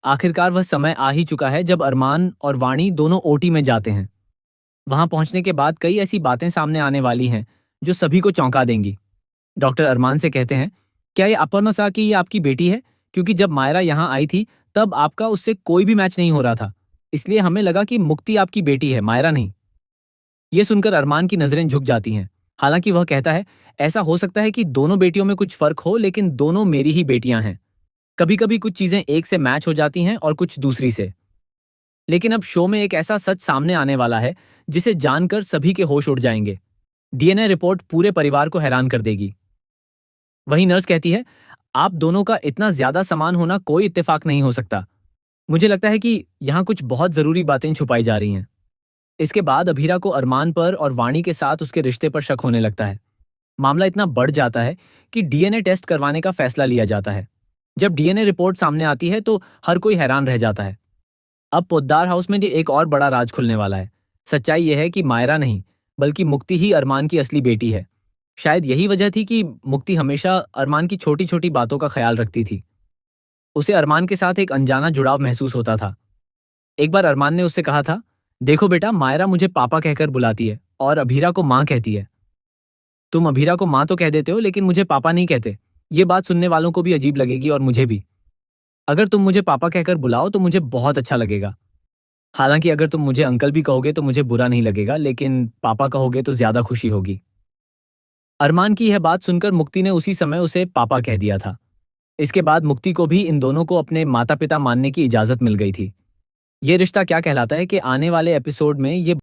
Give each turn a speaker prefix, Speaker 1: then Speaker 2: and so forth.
Speaker 1: आखिरकार वह समय आ ही चुका है जब अरमान और वाणी दोनों ओटी में जाते हैं। वहां पहुंचने के बाद कई ऐसी बातें सामने आने वाली हैं जो सभी को चौंका देंगी। डॉक्टर अरमान से कहते हैं, क्या ये अपर्णा सा कि ये आपकी बेटी है? क्योंकि जब मायरा यहाँ आई थी तब आपका उससे कोई भी मैच नहीं हो रहा था, इसलिए हमें लगा कि मुक्ति आपकी बेटी है, मायरा नहीं। ये सुनकर अरमान की नजरें झुक जाती हैं। हालांकि वह कहता है, ऐसा हो सकता है कि दोनों बेटियों में कुछ फर्क हो, लेकिन दोनों मेरी ही बेटियां हैं। कभी कभी कुछ चीजें एक से मैच हो जाती हैं और कुछ दूसरी से। लेकिन अब शो में एक ऐसा सच सामने आने वाला है जिसे जानकर सभी के होश उड़ जाएंगे। डीएनए रिपोर्ट पूरे परिवार को हैरान कर देगी। वहीं नर्स कहती है, आप दोनों का इतना ज्यादा समान होना कोई इत्तेफाक नहीं हो सकता। मुझे लगता है कि यहाँ कुछ बहुत जरूरी बातें छुपाई जा रही हैं। इसके बाद अभीरा को अरमान पर और वाणी के साथ उसके रिश्ते पर शक होने लगता है। मामला इतना बढ़ जाता है कि डीएनए टेस्ट करवाने का फैसला लिया जाता है। जब डीएनए रिपोर्ट सामने आती है तो हर कोई हैरान रह जाता है। अब पोद्दार हाउस में एक और बड़ा राज खुलने वाला है। सच्चाई यह है कि मायरा नहीं, बल्कि मुक्ति ही अरमान की असली बेटी है। शायद यही वजह थी कि मुक्ति हमेशा अरमान की छोटी छोटी बातों का ख्याल रखती थी। उसे अरमान के साथ एक अनजाना जुड़ाव महसूस होता था। एक बार अरमान ने उससे कहा था, देखो बेटा, मायरा मुझे पापा कहकर बुलाती है और अभीरा को माँ कहती है। तुम अभीरा को माँ तो कह देते हो, लेकिन मुझे पापा नहीं कहते। ये बात सुनने वालों को भी अजीब लगेगी और मुझे भी। अगर तुम मुझे पापा कहकर बुलाओ तो मुझे बहुत अच्छा लगेगा। हालांकि अगर तुम मुझे अंकल भी कहोगे तो मुझे बुरा नहीं लगेगा, लेकिन पापा कहोगे तो ज्यादा खुशी होगी। अरमान की यह बात सुनकर मुक्ति ने उसी समय उसे पापा कह दिया था। इसके बाद मुक्ति को भी इन दोनों को अपने माता पिता मानने की इजाजत मिल गई थी। ये रिश्ता क्या कहलाता है कि आने वाले एपिसोड में ये